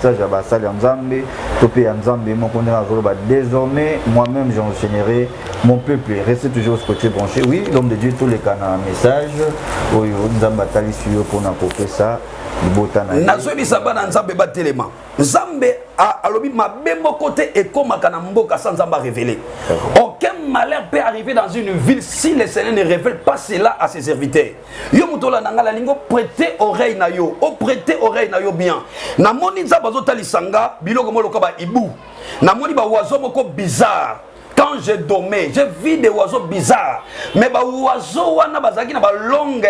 message à Basali Nzambe, Topé Nzambe, mon connaît désormais, moi-même j'enchaînerai mon peuple. Restez toujours scotché branché. Oui, l'homme de Dieu, tous les canaux message. Oui, Nzamba Tali suyo pour n'apporter ça. Nazobi sabana Nzambe batelema. Nzambe a lobi ma bembo côté et comme kana mboka sans Nzamba révélé. Aucun malheur peut arriver dans une ville si le Seigneur ne révèle pas cela à ses serviteurs. Yo mutola nangala lingo prêtez oreille na yo, o prêtez oreille na yo bien. Na moni Nzamba zotali sanga biloko moloko ba ibu. Na moni ba oiseau moko bizarre. Quand je dormais, j'ai vu des oiseaux bizarres. Mais ba oiseau wana bazaki na ba longue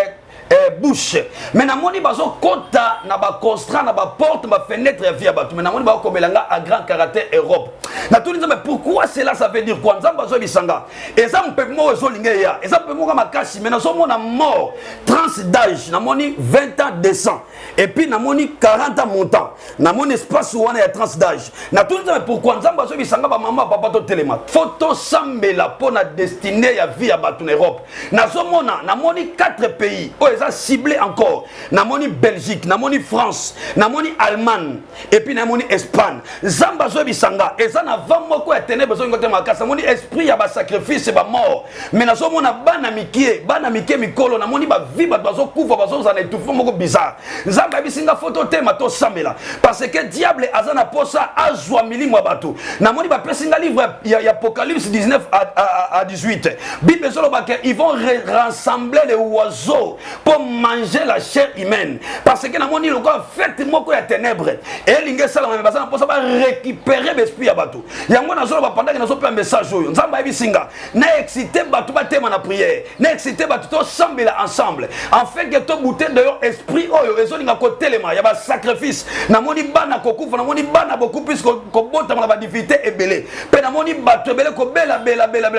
bouche. Mais na moni bazo kota na ba constant na ba porte ma fenêtre via batu. Mais na moni ba komelanga à grand caractère Europe. Na tout mais pourquoi cela ça veut dire quoi? Nzamba zo bisanga. Et ça me peut mo zo lingeya. Et ça peut mo makasi mais na so mona mort trans d'âge na moni 20 ans descend. Et puis na moni 40 ans montant. Na moni espace wana ya trans d'âge. Na tout mais pourquoi Nzamba zo bisanga ba maman papa to telema. Photo sambela pour na destinée ya vie à batu en Europe. Na so mona na moni 4 pays. Ça ciblé encore. Namoni Belgique, namoni France, namoni Allemagne, et puis namoni Espagne. Zamba zo bisanga. Et ça n'a pas moko ya ténèbres zo ngote makasa. Namoni esprit ya ba sacrifice ba mort. Mais na so mona bana mikie mikolo namoni ba vie ba zo kufa ba zo za na étouffement moko bizarre. Zamba bisinga photo tema to samela. Parce que diable azana posa azwa milimo bato. Namoni ba pesinga livre ya Apocalypse 19 à 18. Bible zo ba ils vont rassembler les oiseaux pour manger la chair humaine. Parce que na moni loko fait moko ya ténèbres. Et linge sala mais basa pour ça va récupérer l'esprit ya bato. Yango na zo ba pendant que na zo pe message oyo. Nzamba bisinga na exciter bato ba tema na prière. Na exciter bato to sambela ensemble. En fait que to bouter d'ailleurs esprit oyo ezo linga ko telema ya ba sacrifice. Na moni bana kokufa na moni bana beaucoup plus ko bota na ba difficulté ebele. Pe na moni bato ebele ko bela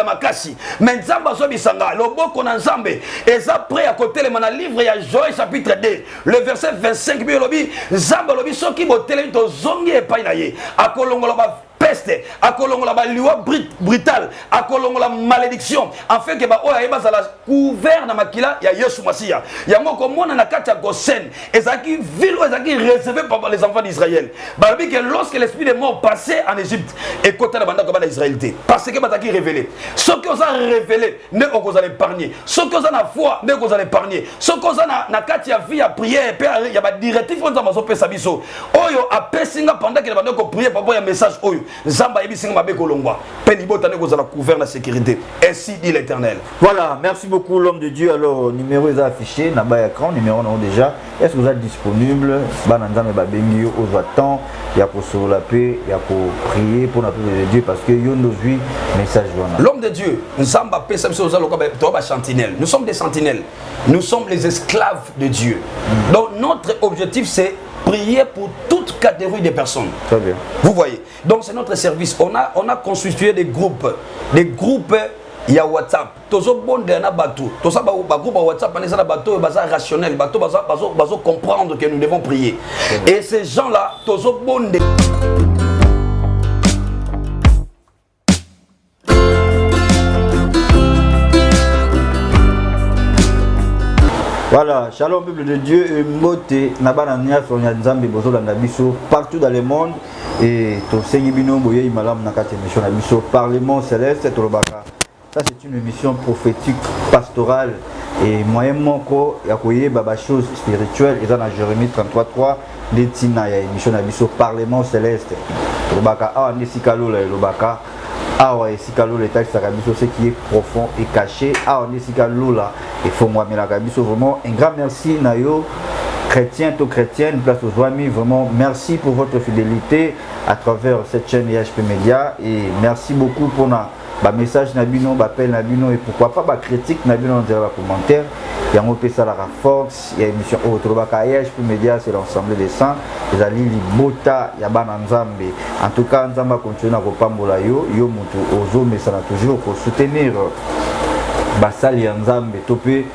makasi. Mais Nzamba zo bisanga loboko na Nzambe eza prêt à côté le livre ya Joël chapitre 2 le verset 25 bi lobi Nzamba lobi soki botelemi to zongi epai na ye akolongola ba peste akolongola ba liwa brutal akolongola malédiction en fait que ba oya yeba za la couvert na makila ya Yesu Masia yango ko mona na kati ya Gosen ezaki ville ezaki réservé par les enfants d'Israël ba lobi que lorsque l'esprit de mort passait en Égypte et côté na banda ko ba Israélité parce que bazaki révélé ce que vous a révélé ne ko vous allez épargner ce que vous a na foi ne ko vous allez épargner ce que vous a na kati ya vie ya prière pe ya ba directif on za mazo pesa biso oyo apesinga pendant que banda ko prier papa ya message oyo Zamba ebisinga mabe kolongwa pe libotane ko za la couvert la sécurité ainsi dit l'Éternel. Voilà, merci beaucoup l'homme de Dieu. Alors numéro est affiché na bas écran, numéro non déjà. Est-ce que vous êtes disponible? Bananzame babengi yo aux attend, ya ko sur la paix, ya ko prier pour la paix de Dieu parce que yo nous vit message wana. L'homme de Dieu, Nzamba pesa biso za loka ba sentinelle. Nous sommes des sentinelles. Nous sommes les esclaves de Dieu. Donc notre objectif c'est prier pour toute catégorie de personnes. Très bien. Vous voyez. Donc c'est notre service. On a constitué des groupes. Des groupes, il y a WhatsApp. Tous bon dernier bateau. Tout ça groupe WhatsApp, on est dans bateau bazar rationnel, bateau bazar comprendre que nous devons prier. Et ces gens-là, tous bon Voilà, shalom peuple de Dieu, Mbote, Nabanania, Sonia Nzambe, Bozo Landabiso, partout dans le monde. Et to Sengibino, Boye, Imalam, Nakate, Mission Nabiso, Parlement Céleste, Tolobaka. Ça, c'est une émission prophétique, pastorale. Et moyen moko, Yakoye, Baba, chose spirituelle, et dans la Jérémie 33.3, Letina, émission Nabiso, Parlement Céleste. Tolobaka, ah, Nesikalo, Lobaka. Ah ouais, si Kalo l'état de Sakabiso, ce qui est profond et caché. Ah on est si Kalo là, il faut moi mais la Kabiso vraiment un grand merci Nayo, chrétien tout chrétienne, place aux amis, vraiment merci pour votre fidélité à travers cette chaîne IHP Media et merci beaucoup pour ba message Nabino, ba appel Nabino et pourquoi pas ba critique Nabino dans les commentaires. Il y a un peu ça la Fox, il y a une émission Autrobaka IHP Media, c'est l'ensemble des saints. Les alliés Bota, il y a Bananzambe. En tout cas, Nzamba continue à repambola yo mutu ozo mais ça n'a toujours pour soutenir Basali Nzambe topé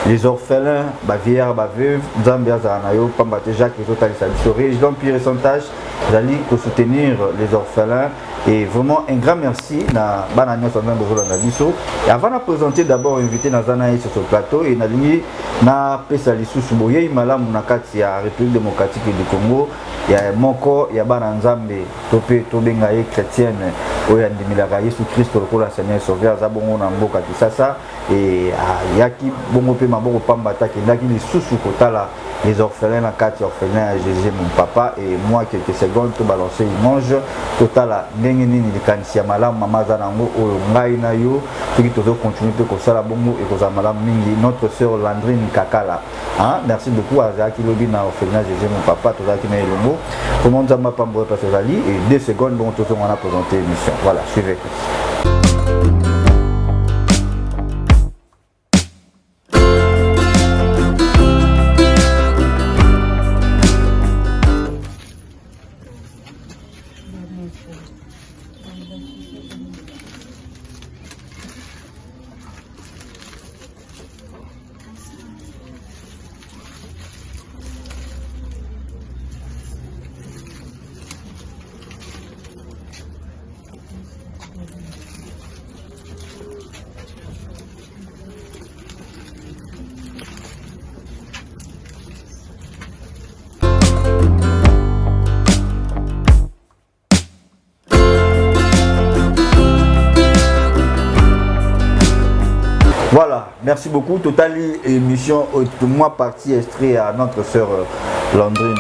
les orphelins, ba vieillard, ba veuve, Nzambe azanayo pambate Jacques les autres les région Pierre Santage, les alliés pour soutenir les orphelins et vraiment un grand merci na bana nyonso na bozo na biso. Et avant de présenter d'abord invité na zana sur ce plateau et na lingi na pesa lisusu boye malamu na kati ya République démocratique du Congo ya moko ya bana nzambe topé tobenga ye chrétienne oya ndimilaka Yesu Kristo lokola Seigneur Sauveur za bongo na mboka Kisasa et yaki bongo pe maboko pamba taki ndaki lisusu kotala les orphelins na kati orphelin à Jésus mon papa et moi quelques secondes to balancer image totala ndenge nini likanisi ya malamu mama za nango oyo ngai na yo tuki tozo continuer pe kosala bongo et koza malamu mingi notre sœur Landrine Kakala hein merci beaucoup à Zaki Lobi na orphelin Jésus mon papa tozaki na elongo comment nzamba pambo parce que zali et 2 secondes bon tozo on a présenté l'émission voilà suivez. Voilà, merci beaucoup. Totali émission, moi partie extrait à notre sœur Landrine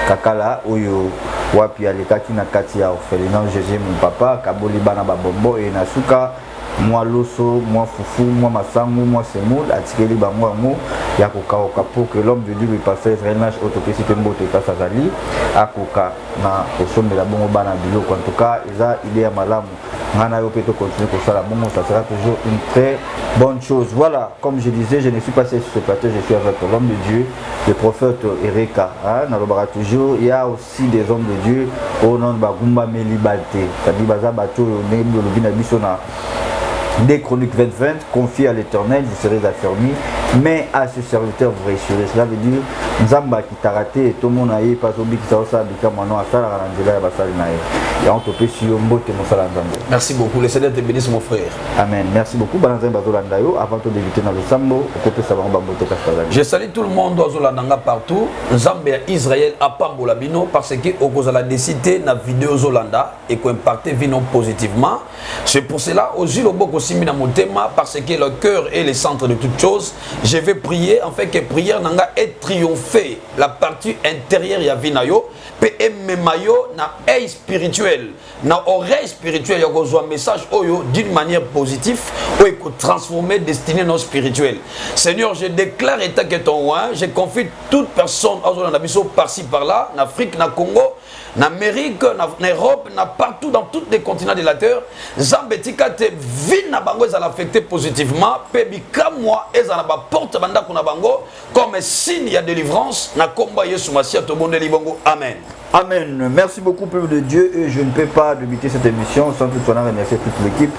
Kakala, Oyo, Wapi Alekaki Nakatia, Orphelinat Jésus, mon papa, Kaboli Bana Babombo et Nasuka, moi Loso, moi Foufou, moi Massango, moi Semoul, Atikeli Bango, Yakoka Okapo, que l'homme de Dieu lui passait, Renage, Autopécie, Tembo, Teta Sazali, Akoka, na Osom de la Bongo Bana Bilo, en tout cas, il est à Malam. Continuer pour ça, ça sera toujours une très bonne chose. Voilà, comme je disais, je ne suis pas seul sur ce plateau, je suis avec l'homme de Dieu, le prophète Erika. Toujours, il y a aussi des hommes de Dieu au nom de Bagumba Melibalte. C'est-à-dire, Baza Bato, des chroniques 2020, confiés à l'Éternel, vous serez affermis, mais à ce serviteur vous réussirez. Cela veut dire, Nzamba qui t'a raté, et tout le monde a eu, pas oublié que ça a été à Sala Randela, Basali Nae. Et on te peut sur Mbote Moussala Nzambe. Merci beaucoup, le Seigneur te bénisse mon frère. Amen. Merci beaucoup, Banazan Bazolandayo. Avant de débuter dans le Sambo, on peut savoir Mbote Kastalani. Je salue tout le monde Zolandanga partout. Nzambe Israël a Pambola Bino parce que au cause de la décidé na vidéo Zolanda et qu'on impacte Vino positivement. C'est pour cela, aux yeux au Boko Simina mon thème parce que le cœur est le centre de toute chose. Je vais prier en fait que prière nanga est triomphé la partie intérieure ya Vinayo. Mayo na œil spirituel, na oreille spirituelle, il y a un message d'une manière positive où il faut transformer destiné non spirituel. Seigneur, je déclare état que ton roi, je confie toute personne par-ci par-là, en Afrique, en Congo, en Amérique, en Europe, partout dans tous les continents de la terre. Zambetika te vie na bango est affecté positivement, pebika moi est à la porte banda kuna bango comme signe de délivrance na combat Yesu Masia to bonde libongo. Amen. Amen. Merci beaucoup, peuple de Dieu. Et je ne peux pas débuter cette émission sans toutefois remercier toute l'équipe,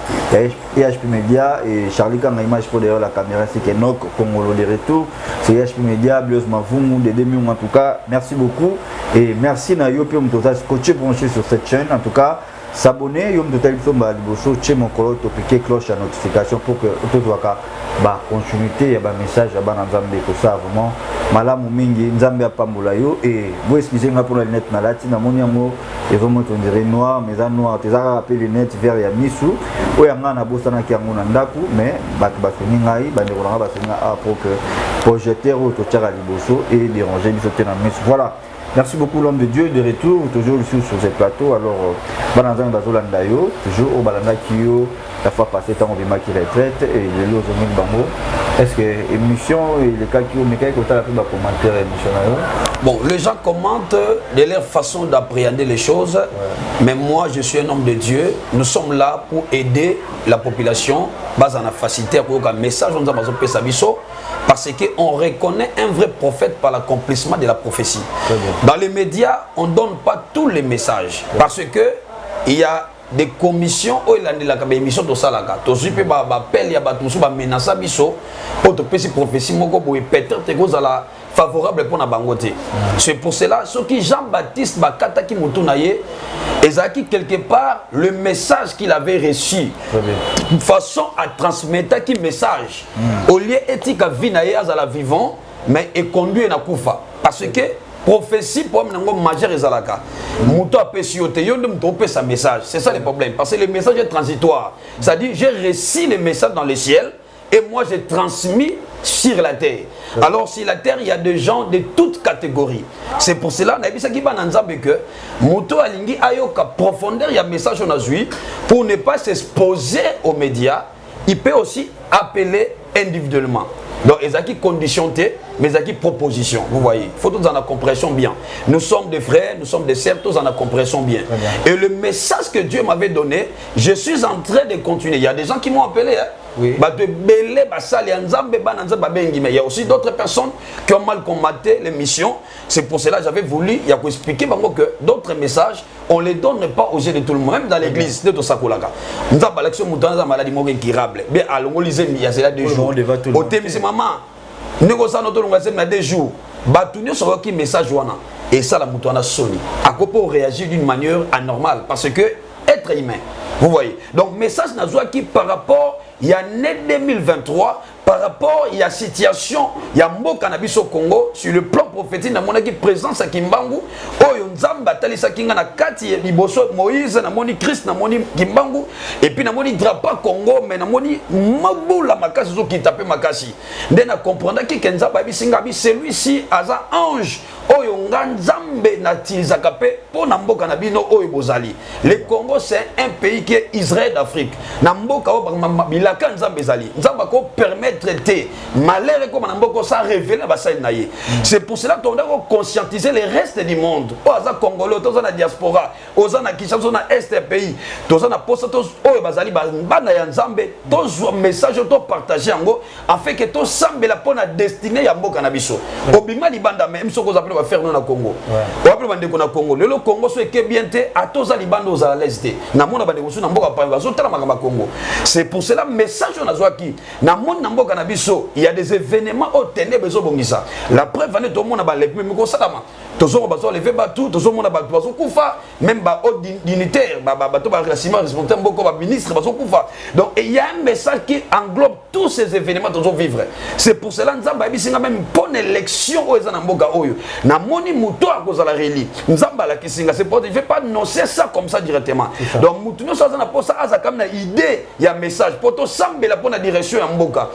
EHP Media et Charlie Kang, image pour derrière la caméra, c'est Kenok, Congolo de retour. C'est EHP Media, Bios Mavoum, des demi en tout cas. Merci beaucoup. Et merci Nayo Pium Totas, coaché branché sur cette chaîne. En tout cas, s'abonner, Yom Total Somba Liboso, Tché mon colo, topiquer cloche à notification pour que tout soit bah continuité, il y a un message à Banzambe pour ça vraiment. Malamu mingi Nzambe Pambola yo et vous excusez-moi pour la lunette malati na moniamo et vraiment on dirait noir mais en noir tes appelé lunette vert ya misu o ya ngana bosana ki ngona ndaku mais batu basoni ngai bande kolanga basona pour que projeter au to tchara liboso et déranger biso tena misu. Voilà. Merci beaucoup l'homme de Dieu de retour toujours ici sur ce plateau. Alors Banazan Bazolandayo toujours au Balanda Kyo la fois passée tant on vit qui retraite et les lots de Bango. Est-ce que émission et les cas qui ont mis quelques temps la plus bas commentaire émission là. Bon, les gens commentent de leur façon d'appréhender les choses, mais moi je suis un homme de Dieu. Nous sommes là pour aider la population, base en facilité à un message on a parce qu'on reconnaît un vrai prophète par l'accomplissement de la prophétie. Dans les médias, on ne donne pas tous les messages parce que il y a des commissions où il y a des émissions de Salaka. Tu sais, il y a des menaces pour te faire prophétie, peut-être que la favorable pour la bangote. C'est pour cela, ce qui Jean-Baptiste Bakata qui m'a Ezaki quelque part le message qu'il avait reçu de façon à transmettre qui message au lieu éthique à vinaye azala vivant mais et conduit na kufa parce que prophétie pour un majeur ezalaka muto apesi yote yonde muto pesa message c'est ça le problème parce que le message est transitoire c'est-à-dire j'ai reçu le message dans le ciel et moi j'ai transmis sur la terre. Alors sur la terre il y a des gens de toutes catégories. C'est pour cela que Muto alingi ayoka profondeur il y a message on a joué pour ne pas s'exposer aux médias. Il peut aussi appeler individuellement. Donc, il y a qui condition T, mais il y a qui proposition. Vous voyez, il faut tous en la compréhension bien. Nous sommes des frères, nous sommes des sœurs, tous en la compréhension bien. Et le message que Dieu m'avait donné, je suis en train de continuer. Il y a des gens qui m'ont appelé. Hein? Oui. Il y a aussi d'autres personnes qui ont mal combattu les missions. C'est pour cela que j'avais voulu expliquer que d'autres messages, on ne les donne pas aux yeux de tout le monde, même dans l'église de Tosakolaka. Nous avons l'action de la maladie incurable. Mais à l'ongolise, il y a des jours. Au thème, c'est maman. Nous avons des jours. Nous avons un message. Et ça, la mouton a sonné. À quoi pour réagir d'une manière anormale. Parce que être humain. Vous voyez. Donc, message n'a qui par rapport. Il y a né 2023 par rapport il y a situation il y a mot cannabis au Congo sur le plan prophétique na mona qui présence à Kimbangu oyo nzamba talisa kinga na kati liboso Moïse na moni Christ na moni Kimbangu et puis na moni drapeau Congo mais na moni mabula makasi zo ki taper makasi nde na comprendre ki kenzaba bisinga bi celui-ci aza ange oyo nzambe na tilizaka pe po na mboka na bino oyo bozali. Le Congo c'est un pays qui est Israël d'Afrique na mboka o bilaka nzambe ezali nzamba ko permettre traiter malheur comme na mboko ça révéler ba ça naie. C'est pour cela qu'on doit conscientiser les restes du monde. Oza congolais toza na diaspora oza na Kinshasa na est pays toza na poste tos oyo bazali bana ya nzambe tozo message to partager yango afin que to sambela pona destinée ya mboka na biso obima libanda même soko za va faire na Congo. On va prendre na Congo. Le Congo so que bien té à toza libanda aux à l'est. Na mona ba na mboka pa bazo tala makamba Congo. C'est pour cela message on a zo ki na mona mboka na biso il y a des événements au ténèbres zo bongisa. La preuve ane to mona ba lever mais ko salama. Tozo bazo lever ba tout tozo mona ba bazo kufa même ba haut dignitaire ba to ba responsable mboko ba ministre bazo kufa. Donc il y a un message qui englobe tous ces événements tozo vivre. C'est pour cela nzamba bisinga même bonne élection o ezana mboka oyo. Na moni muto a cause la reli nzamba la kisinga c'est pas il fait pas annoncer ça comme ça directement donc muto no ça na posa aza comme na idée il y a message poto sambela pona direction ya mboka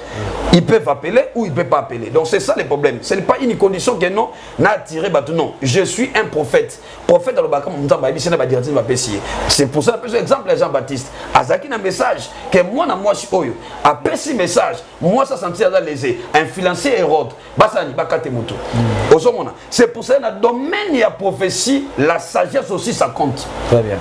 ils peuvent appeler ou ils peuvent pas appeler donc c'est ça le problème ce n'est pas une condition que non na attirer batou non je suis un prophète dans le bakam nzamba bisena ba direction ba pesier c'est pour ça par exemple Jean-Baptiste azaki na message que moi na moi oyo a pesi message moi ça sentir à lésé influencer Hérode basani bakate muto ozomona. C'est pour ça que dans le domaine de la prophétie, la sagesse aussi ça compte. Très bien.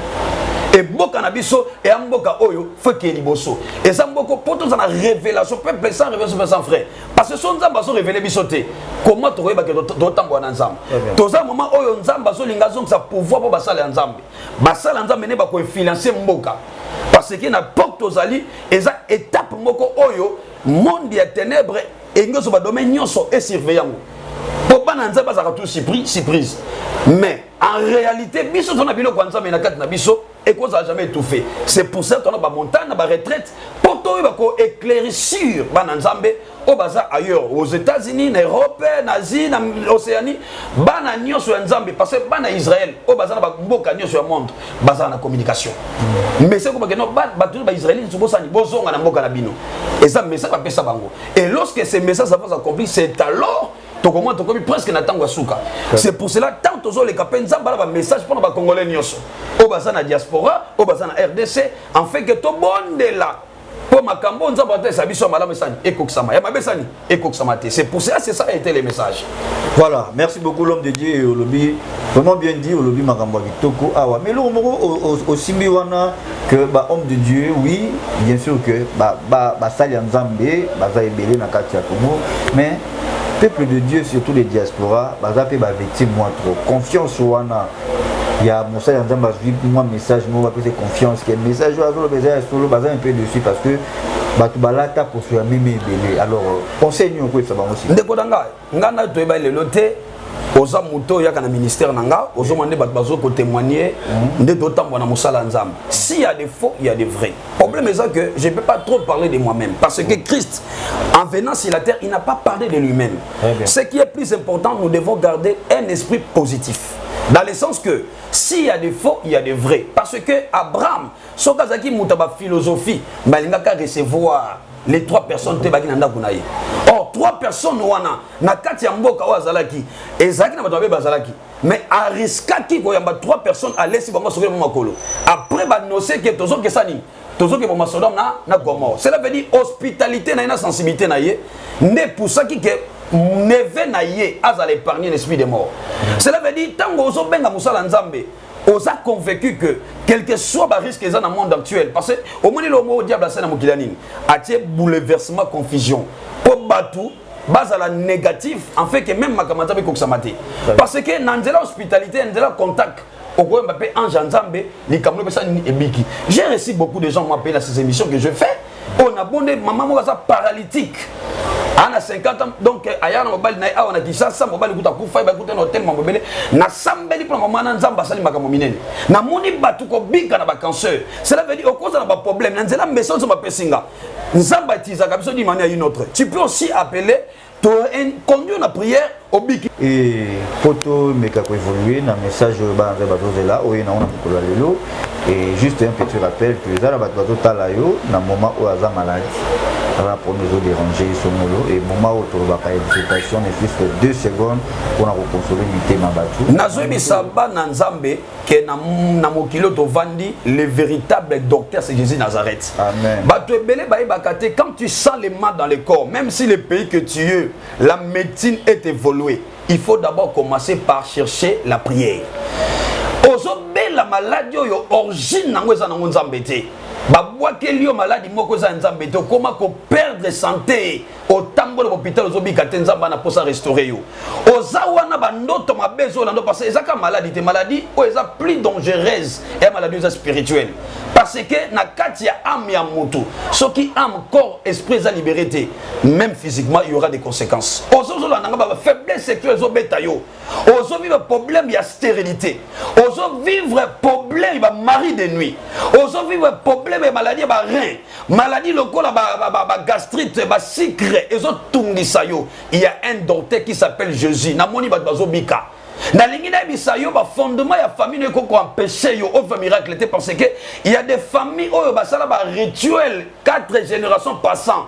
Et Mboka Nabiso et Mboka Oyo, faut qu'il y ait Liboso. Et ça, Mboko, pour tout ça, la révélation, peuple sans révélation, sans frère. Parce que son Nzamba sont révélés bisoté. Comment tu vois que d'autant bon ensemble. Tout ça, moment Oyo Nzamba sont l'ingazon que ça pouvoir pour Basal Nzambe. Basal Nzambe n'est pas influencer Mboka. Parce qu'il y a porte aux alliés et ça étape Mboko Oyo, monde des ténèbres et nous sommes dans le domaine et surveillant. Surprise. Mais en réalité, biso on a bilo kwanza mais na kat na biso et qu'on a jamais tout fait. C'est pour ça qu'on a ba montagne, ba retraite pour toi ba ko éclaircir ba nzambe au bazar ailleurs aux États-Unis, en Europe, en Asie, en Océanie, ba na nyonso ya nzambe parce que ba na Israël au bazar ba mboka nyonso ya monde, bazar na communication. Mais c'est comme que non ba tout ba Israélien so sani bozonga na mboka na bino. Et ça message ba pesa bango. Et lorsque ces messages va s'accomplir, c'est alors comment tu as presque n'attends souka. C'est pour cela tant aux les capins nzamba ba message pour les Congolais nyonso. Au bazana diaspora, au bazana RDC, en fait que to bonde là. Pour makambo nzamba te sabiso malamu sani ekoksama. Ya mabesani ekoksama te. C'est pour ça c'est ça a été les messages. Voilà, merci beaucoup l'homme de Dieu et au lobby. Vraiment bien dit au lobby makambo kitoko awa. Mais le moko au simbiwana que ba homme de Dieu oui, bien sûr que ba sali nzambe, ba za ebele na kati ya Congo, mais peuple de Dieu, surtout les diasporas, bazapé ba victime moi trop confiance wana. Il y a mon salle en moi message moi va confiance que message solo solo bazar un peu dessus parce que batu balata pour sur même belé. Alors enseigne quoi ça va aussi. Ndeko danga ngana to ba le loté oza muto ya kana ministère nanga ozo mande bazo ko témoigner de d'autant na musala nzambe. S'il y a des faux, il y a des vrais. Problème est ça que je ne peux pas trop parler de moi-même parce que Christ en venant sur la terre, il n'a pas parlé de lui-même. Ce qui est plus important, nous devons garder un esprit positif. Dans le sens que s'il y a des faux, il y a des vrais. Parce que Abraham, Sokazaki Moutaba philosophie, Malingaka recevoir les 3 personnes te baki nanda kunaye. Or 3 personnes wana na kati ya mboka wa zalaki ezaki na bato bazalaki. Mais à risquaki ko yamba 3 personnes à laisser bango sokelo makolo. Après ba nocer que tozo que sani. Tozo que bon Sodome na Gomorrhe. Cela veut dire hospitalité na ina sensibilité na ye. Ne pour ça qui que neve na ye azala épargner l'esprit des morts. Cela veut dire tango ozo benga musala nzambe. On a convaincu que quel que soit le risque dans le monde actuel, parce que au moins le mot diable a un bouleversement, confusion. Au bateau, base à la négative, en fait que même ma camarade avec Koksamate. Parce que dans l'hospitalité, dans le contact, au moins m'appelle Ange Nzambe, les camarades et Biki. J'ai reçu beaucoup de gens m'appellent à ces émissions que je fais. On a bondé, maman moi paralytique. À 50 ans, donc ayana mobile na on a dit ça mobile kuta kufa ba kuta hôtel mobile na sambeli pour maman na nzamba sali makamo minene na moni batu ko bika na ba cancer cela veut dire au cause na ba problème na nzela message ba pesinga nzamba tiza kabiso di manière une autre tu peux aussi appeler to conduire la prière au biki et photo meka ko évoluer na message ba nzamba tozela o ina ona ko lelo et juste un petit rappel que ça la bato tala yo na moment où aza malade pour nous déranger son molo et moment où tu vas pas hésitation ne plus que 2 secondes pour nous consoler l'ité ma batu nazobi saba na nzambe que na mokilo to vandi le véritable docteur c'est Jésus Nazareth. Amen. Bato ebele ba bakate quand tu sens les mal dans le corps même si le pays que tu es la médecine est évoluée il faut d'abord commencer par chercher la prière. Ozobe la maladie yo origine nango eza nango nzambe te. Babwake liyo maladie moko za nzambe te comment ko perdre santé au tambo de l'hôpital ozobika te nzamba na posa restaurer yo. Oza wana bandoto mabezo lando parce que ezaka maladie te maladie o eza plus dangereuse et maladie spirituelle parce que na kati ya âme ya mutu soki âme corps esprit za libéré te même physiquement il y aura des conséquences. Ozo la nanga ba faiblesse sexuelle ozobeta yo. Ozo vivre problème ya stérilité. Ozo vivre problème ba mari de nuit. Ozo vivre problème ya maladie ba rein. Maladie lokola ba gastrite ba sucre. Il y a un docteur qui s'appelle Jésus. Namoni bazobika. Na lingi na bisayo ba fondement ya famille ne ko empêcher yo au miracle parce que il y a des familles où basala ba rituel 4 générations passant.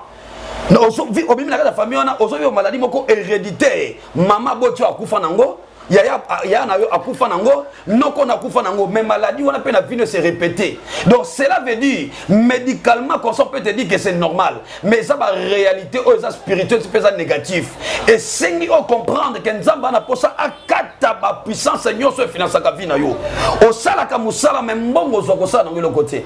Au même la famille on a ozo maladie moko héréditaire. Maman boto akufa nango. Ya na yo akufa nango noko na akufa nango mais maladie on a peine à venir se répéter donc cela veut dire médicalement qu'on peut te dire que c'est normal mais ça va réalité aux spirituels c'est pas négatif et sengi on comprendre que nzamba na posa akata ba puissance seigneur so finance ka vie na yo o sala ka musala même mbongo zo ko sala nango le côté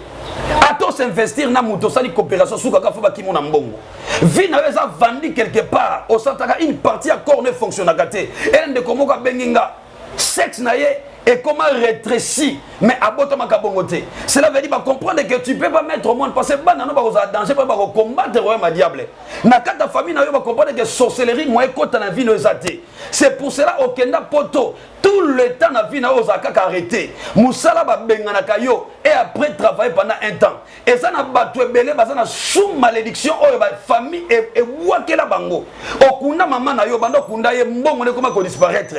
ato s'investir na muto sali coopération suka ka foba ki mona mbongo vie na yo ça vandi quelque part au santaka une partie à corps ne fonctionne à côté et de comment ka bengi sexe naie et comment rétrécir mais à bottom kabongote cela veut dire bah comprendre que tu peux pas mettre au monde parce que banano ba danger pas combattre royaume diable na kata famille na yo ba comprendre que sorcellerie moi écoute na vie no zate c'est pour cela au kenda poto tout le temps na vie na ozaka arrêter musala ba bengana kayo et après travailler pendant un temps et ça na batu ebele ba na sous malédiction o ba famille et wakela bango okunda mama na yo bando kunda ye mbongo ne comment ko disparaître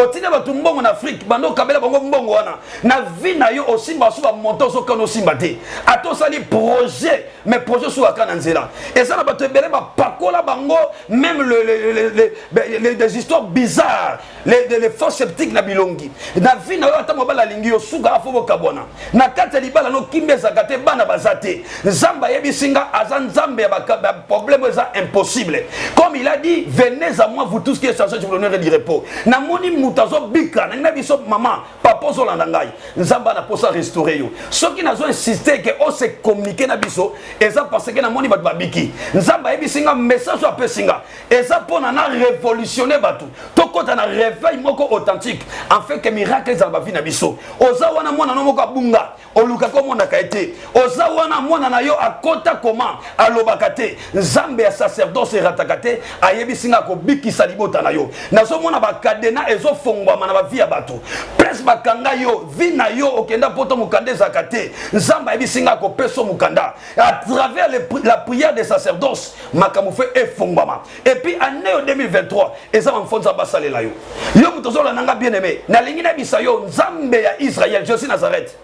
otina batu mbongo en Afrique bando kabela bango mbongo wana na vie na yo aussi ba sou ba monter so kano simbate ato sali projet mais projet sou akana nzela et ça na batu ebele ba pakola bango même les histoires bizarres les fausses sceptiques na bilongi na vie na yo ata mobala lingi yo suka fo bokabona na kata libala no kimbeza kate bana bazate nzamba yebisinga azan nzambe ba problème ça impossible comme il a dit venez à moi vous tous qui êtes chargés du bonheur et du repos na moni mutazo bika na biso maman papa papa ozolanda ngai nzamba na posa restaurer yo soki nazo insister que on se communiquer na biso eza parce que na moni bato babiki nzamba yebisinga message apesinga eza pona na révolutionner bato tokota na réveil moko authentique en fait que miracle za ba vie na biso oza wana mwana no moko abunga oluka ko mona kaete oza wana mwana na yo akota comment alobaka te nzambe ya sacerdoce ratakate ayebisinga ko bikisa libota na yo nazo mona ba kadena ezo fongwama na ba vie ya bato plus bakanga yo vie na yo okenda poto mukande zakate nzamba ayebisinga ko peso mukanda à travers la prière des sacerdoces makamu fait efongwama et puis année 2023 eza mfonza basalela yo yo mutozola nanga bien aimé na lingi na bisayo nzambe ya Israël je suis Nazareth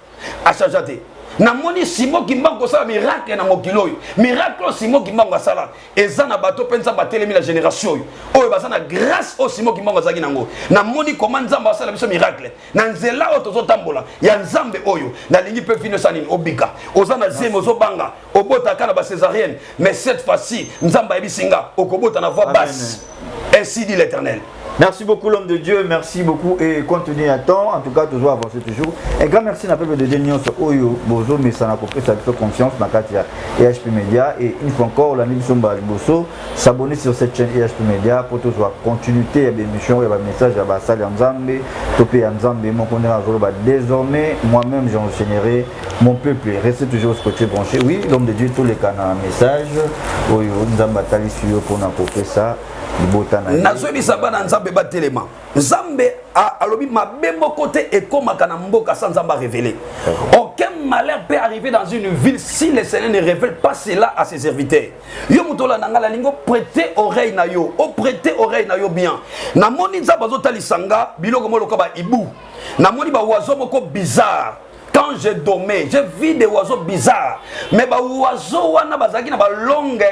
a changé na moni simo kimbango sala miracle na mokilo yo miracle simo kimbango sala eza na bato penza batelemi la génération yo oyo bazana grâce au simo kimbango zaki nango na moni comment nzamba sala biso miracle na nzela o tozo tambola ya nzambe oyo na lingi pe fino sanini obika ozana zemo zo banga obota kana ba césarienne mais cette fois-ci nzamba ebisinga okobota na voix basse ainsi dit l'Éternel. Merci beaucoup l'homme de Dieu, merci beaucoup et continuez à temps, en tout cas toujours avancer toujours. Un grand merci à peuple de Dénion sur Oyo, Bozo, mais ça n'a pas pris sa confiance, Nakatia et EHP Media. Et une fois encore, l'ami Somba Bosso, s'abonner sur cette chaîne EHP Media pour toujours continuité à l'émission, il y a un message à Bassal Nzambe, Topé Nzambe, mon connaisseur désormais, moi-même j'enchaînerai mon peuple. Restez toujours scotché branché. Oui, l'homme de Dieu, tous les canaux, message, Oyo, Nzamba Talisio pour n'apporter ça. Nazobi sabana nzambe batelema nzambe alobi mabembo côté ekomaka na mboka sans nzamba révéler aucun malheur peut arriver dans une ville si le Seigneur ne révèle pas cela à ses serviteurs yo mutola nangala lingo prêter oreille na yo o prêter oreille na yo bien na moni nzamba zotalisanga biloko moloka ba ibu na moni ba oiseau moko bizarre. Quand je dormais, j'ai vu des oiseaux bizarres mais ba oiseau wana bazaki na ba longue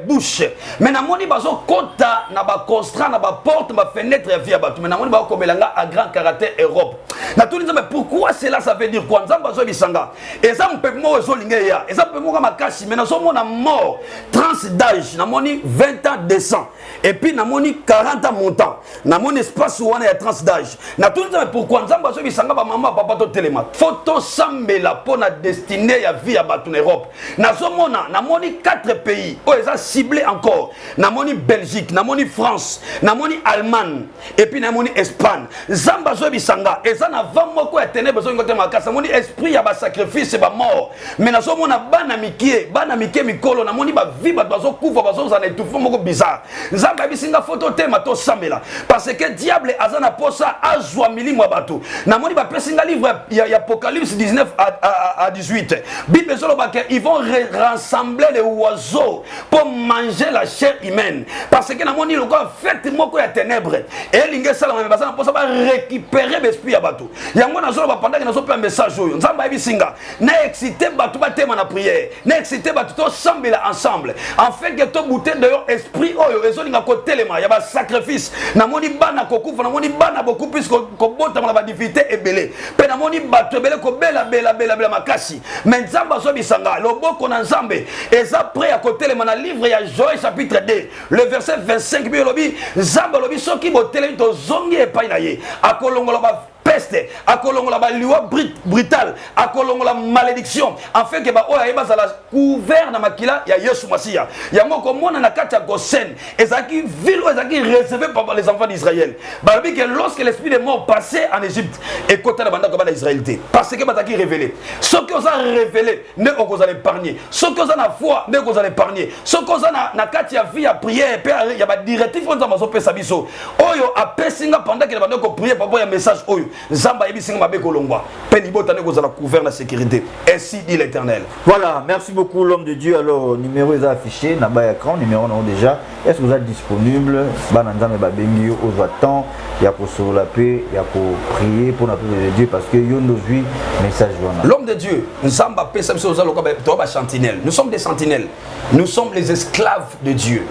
bouche mais na moni bazo kota na ba constant na ba porte ba fenêtre via batu mais na moni ba komelanga à grand caractère Europe na tout mais pourquoi cela ça veut dire quoi nzamba zo bisanga eza mpe mo zo linge ya eza mpe mo ka makasi mais na zo mona mort trans d'âge na moni 20 ans descend et puis na moni 40 ans montant na moni espace wana ya trans d'âge na tout mais pourquoi nzamba zo bisanga ba maman papa to telema photo sambela pona destinée ya vie ya batu en Europe na zo mona na moni 4 pays ciblé encore namoni Belgique namoni France namoni Allemagne et puis namoni Espagne zamba zo bisanga eza na va moko ya ténèbres zo ngote makasa namoni esprit ya ba sacrifice ba mort mais nazo mona bana mikie mikolo namoni ba vie ba bazo kufa bazo za na étouffement moko bizarre zamba bisinga photo tema to sambela parce que diable azana posa azwa milimo ya bato namoni ba pesinga livre ya Apocalypse 19 à 18 Bible zo ba que ils vont rassembler les oiseaux pour manger la chair humaine parce que na moni le corps fait moko ya ténèbres et linge sala mais bazana pour ça ba récupérer l'esprit ya bato yango na zo ba pendant que na zo pe message oyo nzamba ebisinga na exciter bato ba tema na prière na exciter bato to sambela ensemble en fait que to bouter de esprit oyo ezolinga ko telema ya ba sacrifice na moni bana kokufa na moni bana beaucoup plus ko bota na ba difficulté ebele pe na moni bato ebele ko bela makasi mais nzamba zo bisanga loboko na nzambe eza prêt à côté le livre ya Joël chapitre 2 le verset 25 biolobi nzamba lobi soki botelemi to zongi epai na ye akolongola ba peste akolongola ba liwa brutal akolongola malédiction en fait que ba oya yeba za la couvert na makila ya Yesu Masia ya moko mona na kati ya Gosen ezaki ville ezaki réservé par les enfants d'Israël ba bi que lorsque l'esprit de mort passait en Égypte et côté na banda ko ba Israélité parce que bataki révélé ce que ça révélé ne okozala épargner ce que ça na foi ne okozala épargner ce que ça na kati ya vie ya prière pe ya ba directif on za mazo pesa biso oyo apesinga pendant que banda ko prier papa ya message oyo Zamba ebisinga mabe kolongwa pe libota ne kozala couvert la sécurité ainsi dit l'Éternel. Voilà, merci beaucoup l'homme de Dieu. Alors numéro est affiché na bas écran numéro non déjà. Est-ce que vous êtes disponible bana nzambe ba bengi yo ozwa temps ya ko la paix ya ko prier pour la paix de Dieu parce que yo nous vit message wana. L'homme de Dieu nzamba pe samso ozalo ko ba sentinelle. Nous sommes des sentinelles. Nous sommes les esclaves de Dieu.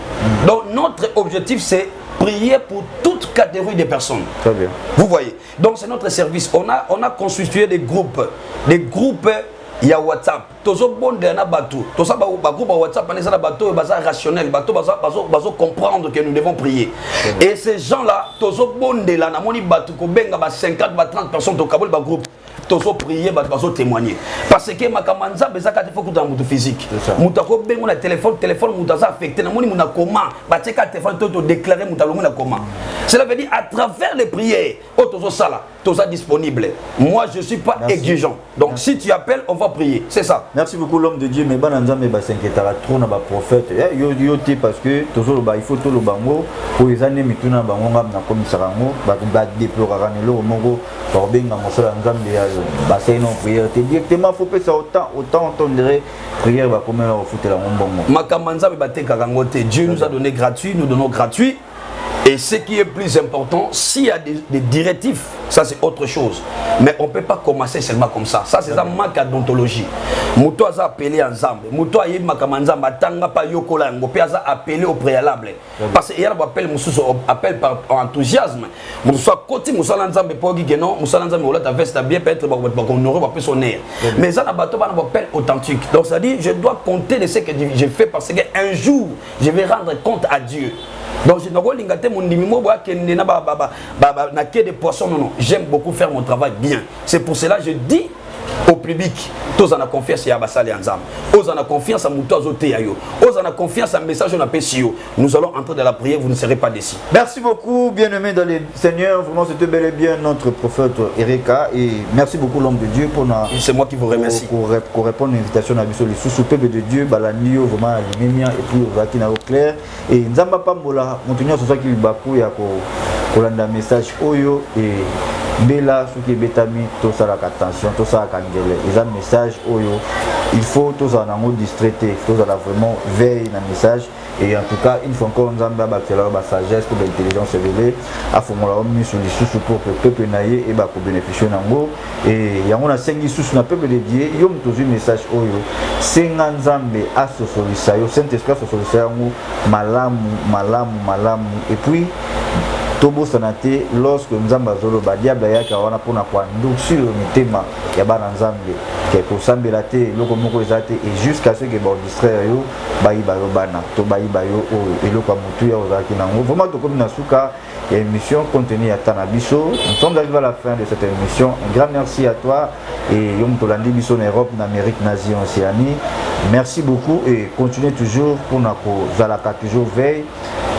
Donc notre objectif c'est prier pour toute catégorie de personnes. Très bien. Vous voyez. Donc c'est notre service. On a constitué des groupes il y a WhatsApp. Tozo bondé na bateau. Tout ça groupe WhatsApp on est na bateau baza rationnel, bateau baza comprendre que nous devons prier. Et ces gens-là, tozo bondé là na moni bateau ko benga ba 50 ba 30 personnes to kabol ba groupe. Tozo prier ba bazo témoigner. Parce que makamanza bezaka te faut que dans mutu physique. Mutako bengo na téléphone mutaza affecté na moni muna comment ba teka téléphone to déclarer mutalongo na comment. Cela veut dire à travers les prières, tozo sala, tozo disponible. Moi je suis pas exigeant. Donc si tu appelles, on va prier. C'est ça. Merci beaucoup l'homme de Dieu, mais bananza me s'inquiétera trop na ba prophète. Yo ti parce que tozo ba il faut to lo bango pour les années mituna bango ngam na komisara ngo ba déplorer ne lo mongo pour benga mosala nzambe ya ba c'est non prière. Directement faut pas ça autant entendre prière va comme la foutre la mbongo. Makamanza me batte karangote. Dieu nous a donné gratuit, nous donnons gratuit. Et ce qui est plus important, s'il y a des directives, ça c'est autre chose. Mais on ne peut pas commencer seulement comme ça. Ça c'est un manque d'odontologie. Mouto a appelé ensemble. Mouto a makamanza matanga pa yokola ngo pe a appelé au préalable. Parce que hier on appelle par enthousiasme. Moussa côté moussa ensemble pour dire non, moussa ensemble on ta veste bien peut-être pour honorer va son air. Mais ça na bateau ba appel authentique. Donc ça dit je dois compter de ce que j'ai fait parce que un jour je vais rendre compte à Dieu. Donc je ne na quai de poissons, non. J'aime beaucoup faire mon travail bien. C'est pour cela que je dis au public, tous en a confiance à Bassali Anzam, tous en a confiance à Moutozo Teyayo, tous en a confiance à message on a Pessio. Nous allons entrer dans la prière, vous ne serez pas déçus. Merci beaucoup, bien-aimés dans les Seigneurs. Vraiment, c'était bel et bien notre prophète Erika. Et merci beaucoup, l'homme de Dieu, pour c'est moi qui vous remercie. Pour répondre à l'invitation à Bissoli. Sous le peuple de Dieu, Balanio, vraiment, et puis Vakina au clair. Et Nzamba Pambola, Montignon, c'est ça qui lui bakou, ya kolanda message Oyo et Bella, ce qui est bétami, tout ça la attention, tout ça la kangele. Ils ont un message Oyo. Il faut tout ça en distraité, tout ça vraiment veille dans le message. Et en tout cas, il faut encore nous amener la sagesse pour l'intelligence révélée, à formuler mis sur les sous pour que le peuple naïe et pour bénéficier d'ango. Et il y a un 5 sous dans le peuple de Dieu, il y a un message Oyo. 50 Zambé à ce solution, Saint-Esprit à ce solution, malamu. Et puis, Tobo sanate lorsque Nzamba zolo ba diable ya ka wana pona kwa nduksilo mitema ya bana Nzambe ke ko sambela te loko moko ezate et jusqu'à ce que ba distraire yo ba iba yo bana to ba iba yo o eloko mutu ya ozaki nango vraiment to comme na suka et émission contenue à Tanabiso. Nous sommes arrivés à la fin de cette émission. Un grand merci à toi et Yom Tolandi Biso en Europe, en Amérique, en Asie, en Océanie. Merci beaucoup et continuez toujours pour nous Zalaka toujours veille.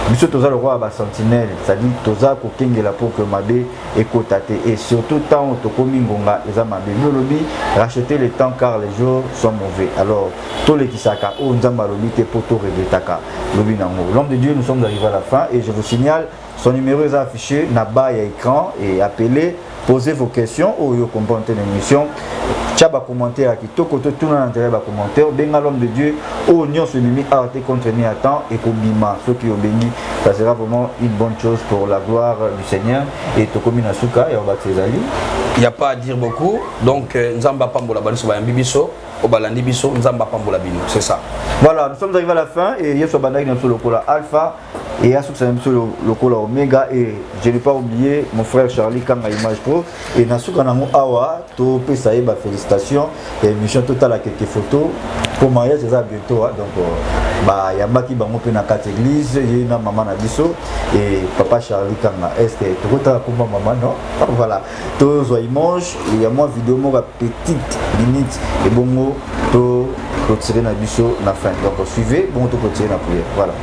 Biso toza le roi à sentinelle, c'est-à-dire toza ko kengela pour que mabe ekotate et surtout tant to komingonga eza mabe lolobi racheter le temps car les jours sont mauvais. Alors tous les kisaka o nzamba lobi te poto regretaka lobi nango. L'homme de Dieu, nous sommes arrivés à la fin et je vous signale son numéro est affiché na bas à écran et appelez, posez vos questions ou yo comprendre l'émission. Tchaba commentaire à qui tokoto tout dans l'intérêt ba commentaire benga l'homme de Dieu au nion se mimi arrêter contenir à temps et kobima ceux qui ont béni ça sera vraiment une bonne chose pour la gloire du Seigneur et tokomina suka et on va tsezali. Il n'y a pas à dire beaucoup donc nzamba pambola baliso ba mbibiso au balandi biso nzamba pambola bino c'est ça. Voilà, nous sommes arrivés à la fin et yeso bandaki na solo kola alpha et à ce que c'est le kola omega et je n'ai pas oublié mon frère Charlie Kanga Image Pro et nasuka nango awa to pesa ba félicitations et émission totale à quelques photos pour mariage c'est ça bientôt donc bah yambaki bango pe na quatre église et na maman na biso et papa Charlie Kanga est-ce que tu retrouves comme maman non voilà to zo image il y a moi vidéo mo petite minute et bongo to tirer na biso na fin donc suivez bon to tirer na prière voilà.